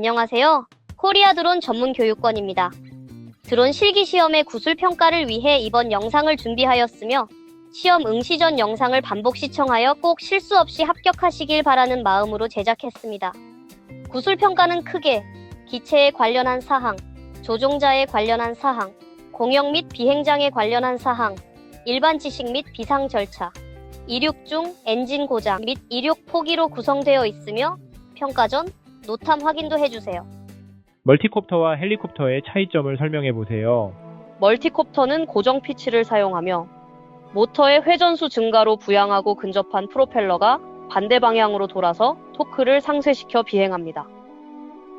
안녕하세요. 코리아 드론 전문 교육원입니다. 드론 실기시험의 구술평가를 위해 이번 영상을 준비하였으며 시험 응시 전 영상을 반복 시청하여 꼭 실수 없이 합격하시길 바라는 마음으로 제작했습니다. 구술평가는 크게 기체에 관련한 사항, 조종자에 관련한 사항, 공역 및 비행장에 관련한 사항, 일반 지식 및 비상 절차, 이륙 중 엔진 고장 및 이륙 포기로 구성되어 있으며 평가 전 노탐 확인도 해주세요. 멀티콥터와 헬리콥터의 차이점을 설명해 보세요. 멀티콥터는 고정 피치를 사용하며 모터의 회전수 증가로 부양하고 근접한 프로펠러가 반대 방향으로 돌아서 토크를 상쇄시켜 비행합니다.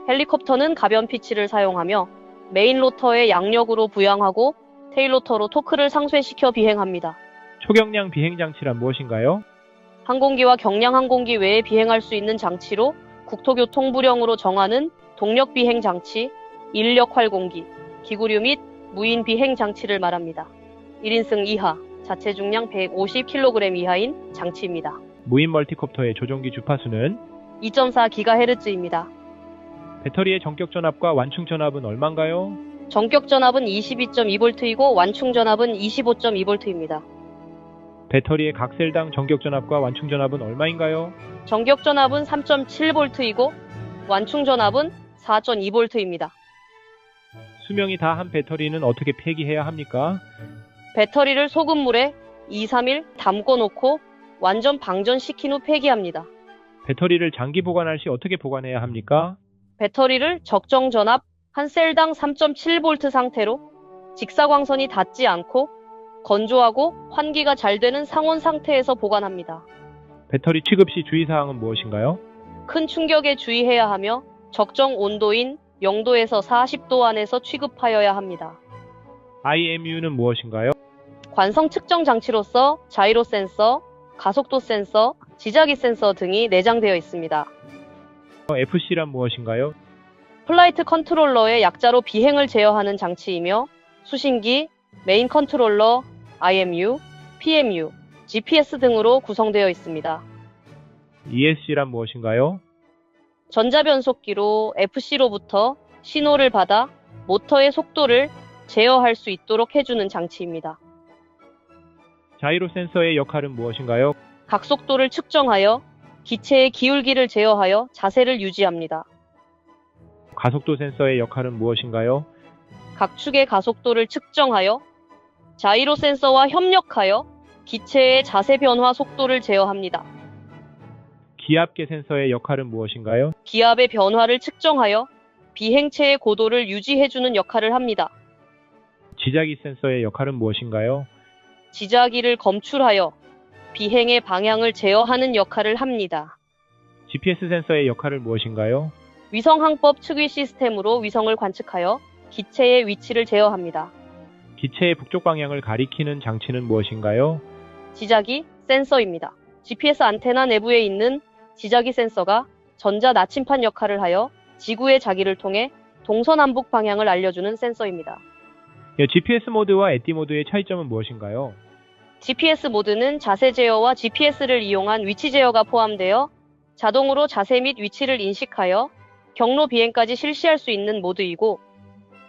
헬리콥터는 가변 피치를 사용하며 메인 로터의 양력으로 부양하고 테일 로터로 토크를 상쇄시켜 비행합니다. 초경량 비행장치란 무엇인가요? 항공기와 경량 항공기 외에 비행할 수 있는 장치로 국토교통부령으로 정하는 동력 비행 장치, 인력 활공기, 기구류 및 무인 비행 장치를 말합니다. 1인승 이하, 자체 중량 150kg 이하인 장치입니다. 무인 멀티콥터의 조종기 주파수는 2.4GHz입니다. 배터리의 전격 전압과 완충 전압은 얼마인가요? 전격 전압은 22.2V이고 완충 전압은 25.2V입니다. 배터리의 각 셀당 전격 전압과 완충 전압은 얼마인가요? 전격 전압은 3.7V이고 완충 전압은 4.2V입니다. 수명이 다한 배터리는 어떻게 폐기해야 합니까? 배터리를 소금물에 2, 3일 담궈 놓고 완전 방전시킨 후 폐기합니다. 배터리를 장기 보관할 시 어떻게 보관해야 합니까? 배터리를 적정 전압 한 셀당 3.7V 상태로 직사광선이 닿지 않고 건조하고 환기가 잘 되는 상온 상태에서 보관합니다. 배터리 취급 시 주의사항은 무엇인가요? 큰 충격에 주의해야 하며 적정 온도인 0도에서 40도 안에서 취급하여야 합니다. IMU는 무엇인가요? 관성 측정 장치로서 자이로 센서, 가속도 센서, 지자기 센서 등이 내장되어 있습니다. FC란 무엇인가요? 플라이트 컨트롤러의 약자로 비행을 제어하는 장치이며 수신기, 메인 컨트롤러, IMU, PMU, GPS 등으로 구성되어 있습니다. ESC란 무엇인가요? 전자변속기로 FC로부터 신호를 받아 모터의 속도를 제어할 수 있도록 해주는 장치입니다. 자이로 센서의 역할은 무엇인가요? 각속도를 측정하여 기체의 기울기를 제어하여 자세를 유지합니다. 가속도 센서의 역할은 무엇인가요? 각축의 가속도를 측정하여 자이로 센서와 협력하여 기체의 자세 변화 속도를 제어합니다. 기압계 센서의 역할은 무엇인가요? 기압의 변화를 측정하여 비행체의 고도를 유지해주는 역할을 합니다. 지자기 센서의 역할은 무엇인가요? 지자기를 검출하여 비행의 방향을 제어하는 역할을 합니다. GPS 센서의 역할은 무엇인가요? 위성항법 측위 시스템으로 위성을 관측하여 기체의 위치를 제어합니다. 기체의 북쪽 방향을 가리키는 장치는 무엇인가요? 지자기 센서입니다. GPS 안테나 내부에 있는 지자기 센서가 전자 나침판 역할을 하여 지구의 자기를 통해 동서남북 방향을 알려주는 센서입니다. GPS 모드와 에띠 모드의 차이점은 무엇인가요? GPS 모드는 자세 제어와 GPS를 이용한 위치 제어가 포함되어 자동으로 자세 및 위치를 인식하여 경로 비행까지 실시할 수 있는 모드이고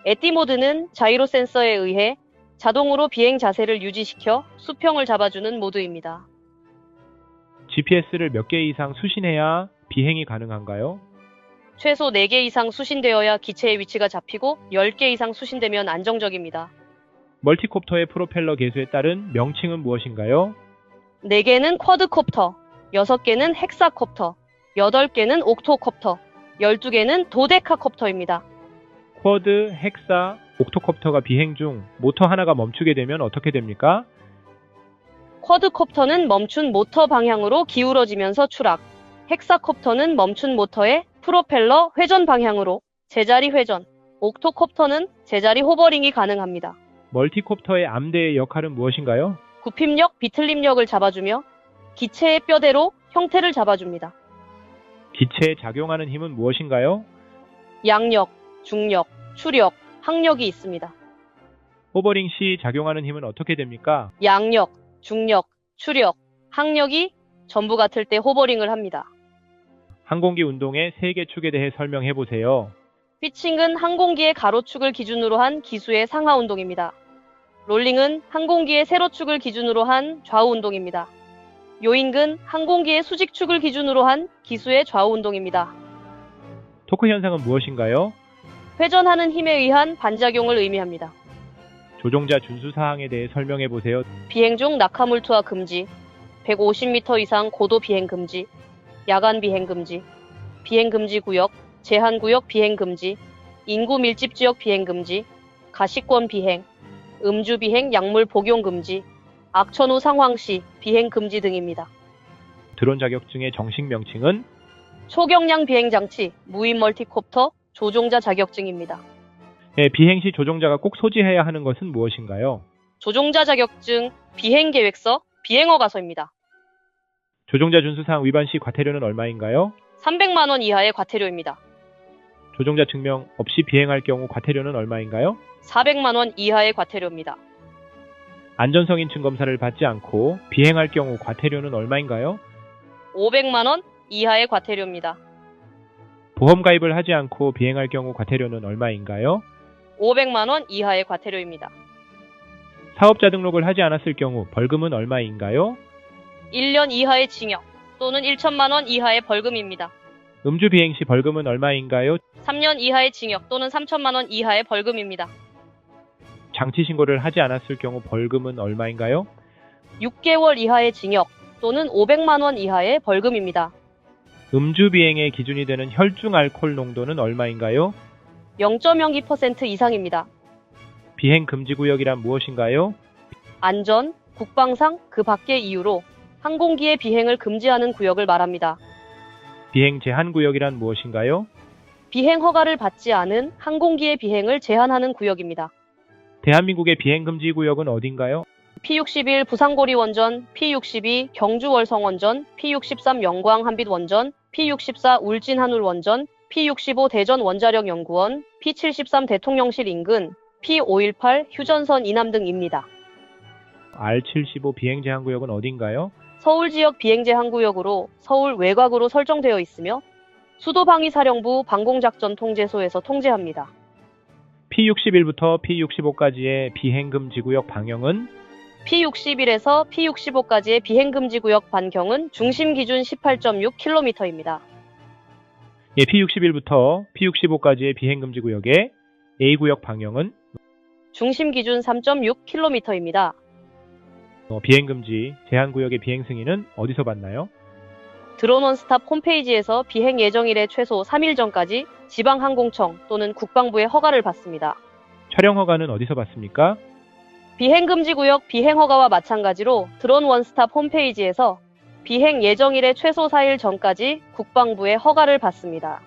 에띠 모드는 자이로 센서에 의해 자동으로 비행 자세를 유지시켜 수평을 잡아주는 모드입니다. GPS를 몇 개 이상 수신해야 비행이 가능한가요? 최소 4개 이상 수신되어야 기체의 위치가 잡히고 10개 이상 수신되면 안정적입니다. 멀티콥터의 프로펠러 개수에 따른 명칭은 무엇인가요? 4개는 쿼드콥터, 6개는 헥사콥터, 8개는 옥토콥터, 12개는 도데카콥터입니다. 쿼드, 헥사, 옥토콥터가 비행 중 모터 하나가 멈추게 되면 어떻게 됩니까? 쿼드콥터는 멈춘 모터 방향으로 기울어지면서 추락, 헥사콥터는 멈춘 모터의 프로펠러 회전 방향으로 제자리 회전, 옥토콥터는 제자리 호버링이 가능합니다. 멀티콥터의 암대의 역할은 무엇인가요? 굽힘력, 비틀림력을 잡아주며 기체의 뼈대로 형태를 잡아줍니다. 기체에 작용하는 힘은 무엇인가요? 양력, 중력, 추력, 항력이 있습니다. 호버링 시 작용하는 힘은 어떻게 됩니까? 양력, 중력, 추력, 항력이 전부 같을 때 호버링을 합니다. 항공기 운동의 3개 축에 대해 설명해 보세요. 피칭은 항공기의 가로축을 기준으로 한 기수의 상하 운동입니다. 롤링은 항공기의 세로축을 기준으로 한 좌우 운동입니다. 요잉은 항공기의 수직축을 기준으로 한 기수의 좌우 운동입니다. 토크 현상은 무엇인가요? 회전하는 힘에 의한 반작용을 의미합니다. 조종자 준수 사항에 대해 설명해 보세요. 비행 중 낙하물 투하 금지, 150m 이상 고도 비행 금지, 야간 비행 금지, 비행 금지 구역, 제한 구역 비행 금지, 인구 밀집 지역 비행 금지, 가시권 비행, 음주 비행 약물 복용 금지, 악천 후 상황 시 비행 금지 등입니다. 드론 자격증의 정식 명칭은 초경량 비행 장치, 무인 멀티콥터, 조종자 자격증입니다. 비행 시 조종자가 꼭 소지해야 하는 것은 무엇인가요? 조종자 자격증, 비행 계획서, 비행 허가서입니다. 조종자 준수 사항 위반 시 과태료는 얼마인가요? 300만 원 이하의 과태료입니다. 조종자 증명 없이 비행할 경우 과태료는 얼마인가요? 400만 원 이하의 과태료입니다. 안전성 인증 검사를 받지 않고 비행할 경우 과태료는 얼마인가요? 500만 원 이하의 과태료입니다. 보험 가입을 하지 않고 비행할 경우 과태료는 얼마인가요? 500만 원 이하의 과태료입니다. 사업자 등록을 하지 않았을 경우 벌금은 얼마인가요? 1년 이하의 징역 또는 1천만 원 이하의 벌금입니다. 음주 비행 시 벌금은 얼마인가요? 3년 이하의 징역 또는 3천만 원 이하의 벌금입니다. 장치 신고를 하지 않았을 경우 벌금은 얼마인가요? 6개월 이하의 징역 또는 500만 원 이하의 벌금입니다. 음주 비행의 기준이 되는 혈중 알코올 농도는 얼마인가요? 0.02% 이상입니다. 비행 금지 구역이란 무엇인가요? 안전, 국방상 그 밖의 이유로 항공기의 비행을 금지하는 구역을 말합니다. 비행 제한 구역이란 무엇인가요? 비행 허가를 받지 않은 항공기의 비행을 제한하는 구역입니다. 대한민국의 비행 금지 구역은 어딘가요? P61 부산고리 원전, P62 경주 월성 원전, P63 영광 한빛 원전, P64 울진 한울 원전, P65 대전 원자력 연구원, P73 대통령실 인근, P518 휴전선 이남 등입니다. R75 비행 제한 구역은 어딘가요? 서울 지역 비행 제한 구역으로 서울 외곽으로 설정되어 있으며 수도방위사령부 방공작전 통제소에서 통제합니다. P61부터 P65까지의 비행 금지 구역 방향은 P61에서 P65까지의 비행 금지 구역 반경은 중심 기준 18.6km입니다. P61부터 P65까지의 비행 금지 구역의 A 구역 방향은 중심 기준 3.6km입니다. 비행 금지 제한 구역의 비행 승인은 어디서 받나요? 드론 원스탑 홈페이지에서 비행 예정일의 최소 3일 전까지 지방항공청 또는 국방부의 허가를 받습니다. 촬영 허가는 어디서 받습니까? 비행금지구역 비행허가와 마찬가지로 드론 원스탑 홈페이지에서 비행 예정일의 최소 4일 전까지 국방부의 허가를 받습니다.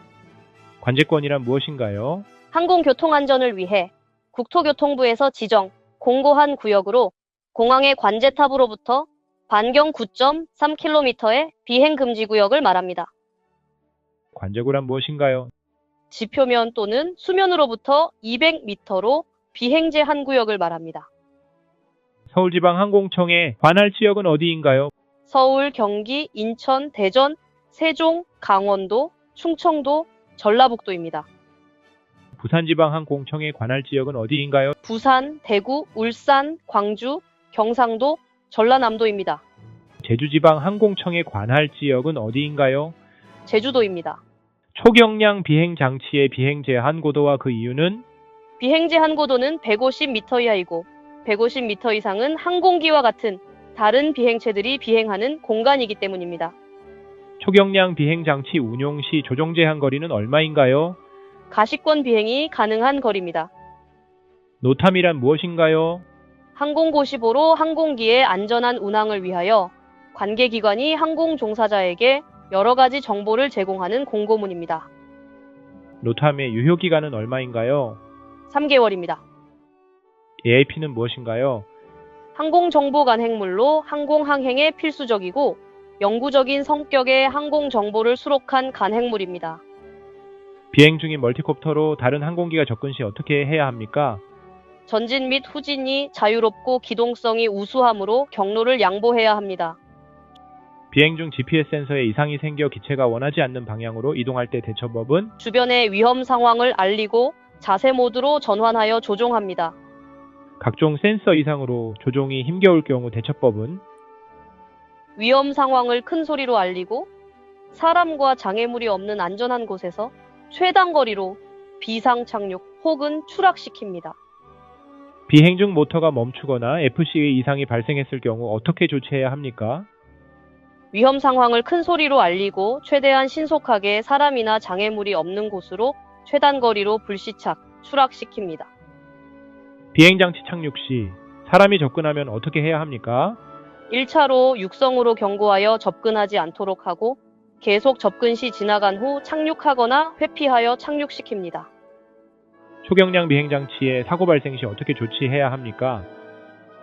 관제권이란 무엇인가요? 항공교통안전을 위해 국토교통부에서 지정, 공고한 구역으로 공항의 관제탑으로부터 반경 9.3km의 비행금지구역을 말합니다. 관제구란 무엇인가요? 지표면 또는 수면으로부터 200m로 비행 제한 구역을 말합니다. 서울지방항공청의 관할 지역은 어디인가요? 서울, 경기, 인천, 대전, 세종, 강원도, 충청도, 전라북도입니다. 부산지방항공청의 관할 지역은 어디인가요? 부산, 대구, 울산, 광주, 경상도, 전라남도입니다. 제주지방항공청의 관할 지역은 어디인가요? 제주도입니다. 초경량 비행 장치의 비행 제한 고도와 그 이유는 비행 제한 고도는 150m 이하이고 150m 이상은 항공기와 같은 다른 비행체들이 비행하는 공간이기 때문입니다. 초경량 비행 장치 운용 시 조종 제한 거리는 얼마인가요? 가시권 비행이 가능한 거리입니다. 노탐이란 무엇인가요? 항공고시보로 항공기의 안전한 운항을 위하여 관계기관이 항공 종사자에게 여러 가지 정보를 제공하는 공고문입니다. 노탐의 유효기간은 얼마인가요? 3개월입니다. AIP는 무엇인가요? 항공정보 간행물로 항공항행에 필수적이고 영구적인 성격의 항공정보를 수록한 간행물입니다. 비행 중인 멀티콥터로 다른 항공기가 접근 시 어떻게 해야 합니까? 전진 및 후진이 자유롭고 기동성이 우수하므로 경로를 양보해야 합니다. 비행 중 GPS 센서에 이상이 생겨 기체가 원하지 않는 방향으로 이동할 때 대처법은 주변의 위험 상황을 알리고 자세 모드로 전환하여 조종합니다. 각종 센서 이상으로 조종이 힘겨울 경우 대처법은 위험 상황을 큰 소리로 알리고 사람과 장애물이 없는 안전한 곳에서 최단 거리로 비상 착륙 혹은 추락시킵니다. 비행 중 모터가 멈추거나 FC의 이상이 발생했을 경우 어떻게 조치해야 합니까? 위험 상황을 큰 소리로 알리고 최대한 신속하게 사람이나 장애물이 없는 곳으로 최단 거리로 불시착, 추락시킵니다. 비행장치 착륙 시 사람이 접근하면 어떻게 해야 합니까? 1차로 육성으로 경고하여 접근하지 않도록 하고 계속 접근 시 지나간 후 착륙하거나 회피하여 착륙시킵니다. 초경량 비행장치의 사고 발생 시 어떻게 조치해야 합니까?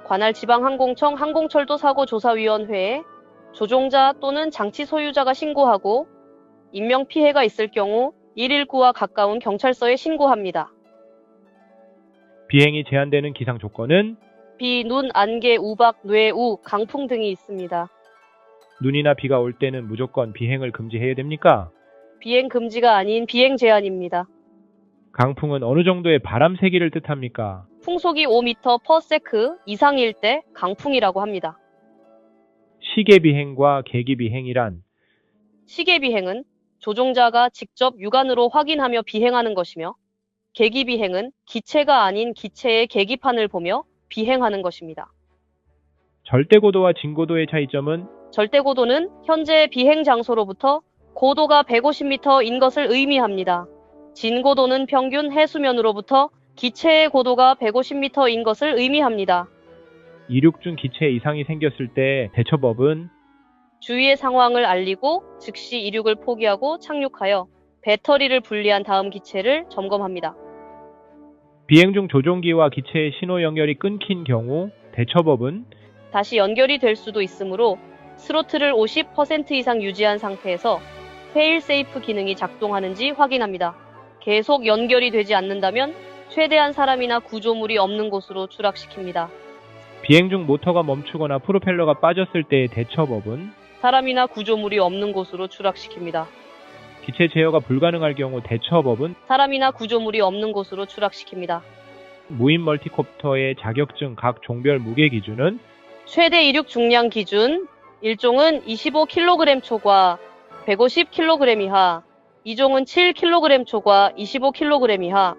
관할 지방항공청 항공철도사고조사위원회에 조종자 또는 장치 소유자가 신고하고 인명피해가 있을 경우 119와 가까운 경찰서에 신고합니다. 비행이 제한되는 기상 조건은 비, 눈, 안개, 우박, 뇌우, 강풍 등이 있습니다. 눈이나 비가 올 때는 무조건 비행을 금지해야 됩니까? 비행 금지가 아닌 비행 제한입니다. 강풍은 어느 정도의 바람 세기를 뜻합니까? 풍속이 5m/s 이상일 때 강풍이라고 합니다. 시계 비행과 계기 비행이란 시계 비행은 조종자가 직접 육안으로 확인하며 비행하는 것이며 계기 비행은 기체가 아닌 기체의 계기판을 보며 비행하는 것입니다. 절대고도와 진고도의 차이점은 절대고도는 현재 비행 장소로부터 고도가 150m인 것을 의미합니다. 진고도는 평균 해수면으로부터 기체의 고도가 150m인 것을 의미합니다. 이륙 중 기체에 이상이 생겼을 때 대처법은 주위의 상황을 알리고 즉시 이륙을 포기하고 착륙하여 배터리를 분리한 다음 기체를 점검합니다. 비행 중 조종기와 기체의 신호 연결이 끊긴 경우 대처법은 다시 연결이 될 수도 있으므로 스로틀을 50% 이상 유지한 상태에서 페일세이프 기능이 작동하는지 확인합니다. 계속 연결이 되지 않는다면 최대한 사람이나 구조물이 없는 곳으로 추락시킵니다. 비행 중 모터가 멈추거나 프로펠러가 빠졌을 때의 대처법은 사람이나 구조물이 없는 곳으로 추락시킵니다. 기체 제어가 불가능할 경우 대처법은 사람이나 구조물이 없는 곳으로 추락시킵니다. 무인 멀티콥터의 자격증 각 종별 무게 기준은 최대 이륙 중량 기준 1종은 25kg 초과 150kg 이하, 2종은 7kg 초과 25kg 이하,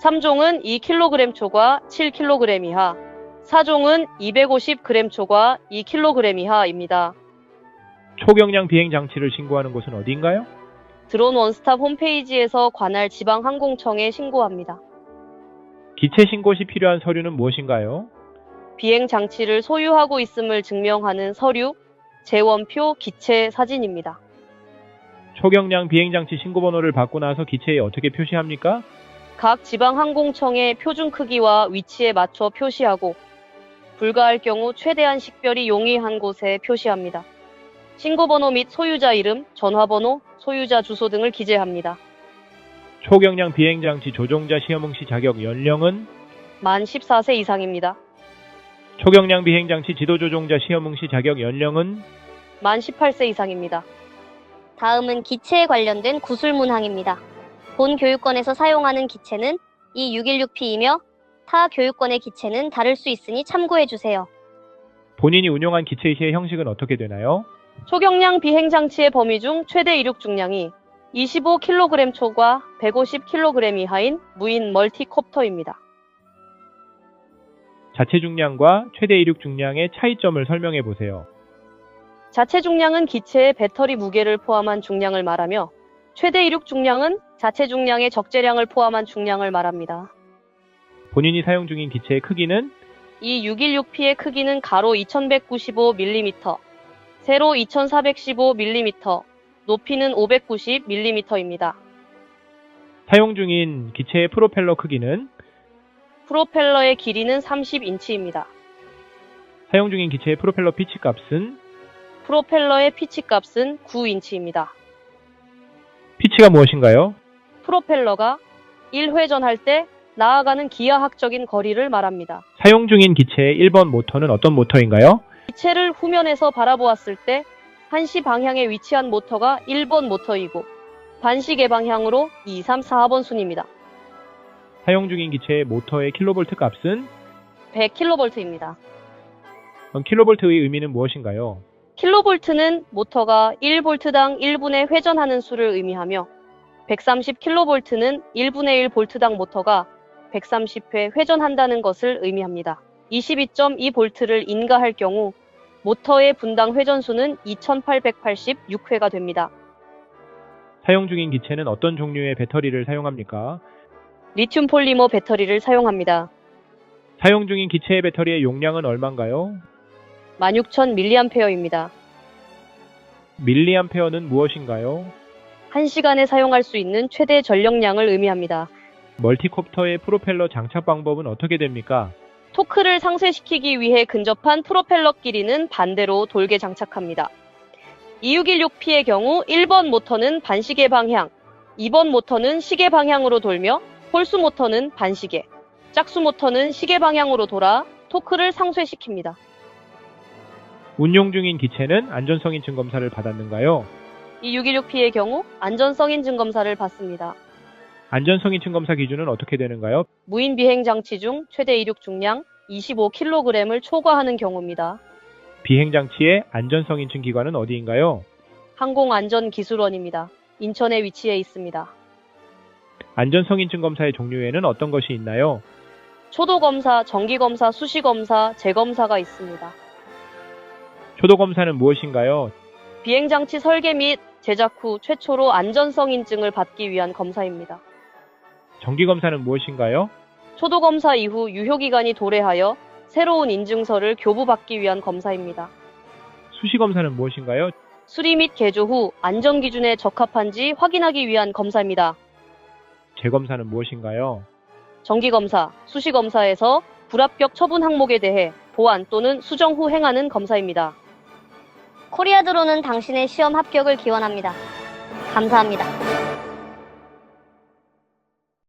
3종은 2kg 초과 7kg 이하, 4종은 250g 초과 2kg 이하입니다. 초경량 비행 장치를 신고하는 곳은 어디인가요? 드론 원스톱 홈페이지에서 관할 지방항공청에 신고합니다. 기체 신고 시 필요한 서류는 무엇인가요? 비행 장치를 소유하고 있음을 증명하는 서류, 재원표, 기체 사진입니다. 초경량 비행장치 신고번호를 받고 나서 기체에 어떻게 표시합니까? 각 지방항공청의 표준 크기와 위치에 맞춰 표시하고 불가할 경우 최대한 식별이 용이한 곳에 표시합니다. 신고번호 및 소유자 이름, 전화번호, 소유자 주소 등을 기재합니다. 초경량 비행장치 조종자 시험 응시 자격 연령은 만 14세 이상입니다. 초경량 비행장치 지도조종자 시험 응시 자격 연령은 만 18세 이상입니다. 다음은 기체에 관련된 구술 문항입니다. 본 교육권에서 사용하는 기체는 이 616P이며 타 교육권의 기체는 다를 수 있으니 참고해주세요. 본인이 운용한 기체 시의 형식은 어떻게 되나요? 초경량 비행 장치의 범위 중 최대 이륙 중량이 25kg 초과 150kg 이하인 무인 멀티콥터입니다. 자체 중량과 최대 이륙 중량의 차이점을 설명해 보세요. 자체 중량은 기체의 배터리 무게를 포함한 중량을 말하며 최대 이륙 중량은 자체 중량의 적재량을 포함한 중량을 말합니다. 본인이 사용 중인 기체의 크기는 이 616P의 크기는 가로 2195mm, 세로 2415mm, 높이는 590mm입니다. 사용 중인 기체의 프로펠러 크기는 프로펠러의 길이는 30인치입니다. 사용 중인 기체의 프로펠러 피치 값은 프로펠러의 피치 값은 9인치입니다. 피치가 무엇인가요? 프로펠러가 1회전할 때 나아가는 기하학적인 거리를 말합니다. 사용 중인 기체의 1번 모터는 어떤 모터인가요? 기체를 후면에서 바라보았을 때 한시 방향에 위치한 모터가 1번 모터이고 반시계 방향으로 2, 3, 4번 순입니다. 사용 중인 기체의 모터의 킬로볼트 값은 100kV입니다. 킬로볼트의 의미는 무엇인가요? 킬로볼트는 모터가 1볼트당 1분에 회전하는 수를 의미하며 130kV는 1분의 1볼트당 모터가 130회 회전한다는 것을 의미합니다. 22.2볼트를 인가할 경우 모터의 분당 회전수는 2886회가 됩니다. 사용 중인 기체는 어떤 종류의 배터리를 사용합니까? 리튬 폴리머 배터리를 사용합니다. 사용 중인 기체의 배터리의 용량은 얼마인가요? 16,000mAh입니다. 밀리암페어는 무엇인가요? 1시간에 사용할 수 있는 최대 전력량을 의미합니다. 멀티콥터의 프로펠러 장착 방법은 어떻게 됩니까? 토크를 상쇄시키기 위해 근접한 프로펠러 길이는 반대로 돌게 장착합니다. 2616P의 경우 1번 모터는 반시계 방향, 2번 모터는 시계 방향으로 돌며 홀수 모터는 반시계, 짝수 모터는 시계 방향으로 돌아 토크를 상쇄시킵니다. 운용 중인 기체는 안전성 인증 검사를 받았는가요? 2616P의 경우 안전성 인증 검사를 받습니다. 안전성 인증 검사 기준은 어떻게 되는가요? 무인 비행 장치 중 최대 이륙 중량 25kg을 초과하는 경우입니다. 비행 장치의 안전성 인증 기관은 어디인가요? 항공안전기술원입니다. 인천에 위치해 있습니다. 안전성 인증 검사의 종류에는 어떤 것이 있나요? 초도검사, 정기검사, 수시검사, 재검사가 있습니다. 초도 검사는 무엇인가요? 비행장치 설계 및 제작 후 최초로 안전성 인증을 받기 위한 검사입니다. 정기 검사는 무엇인가요? 초도검사 이후 유효기간이 도래하여 새로운 인증서를 교부받기 위한 검사입니다. 수시 검사는 무엇인가요? 수리 및 개조 후 안전기준에 적합한지 확인하기 위한 검사입니다. 재검사는 무엇인가요? 정기검사, 수시검사에서 불합격 처분 항목에 대해 보완 또는 수정 후 행하는 검사입니다. 코리아 드론은 당신의 시험 합격을 기원합니다. 감사합니다.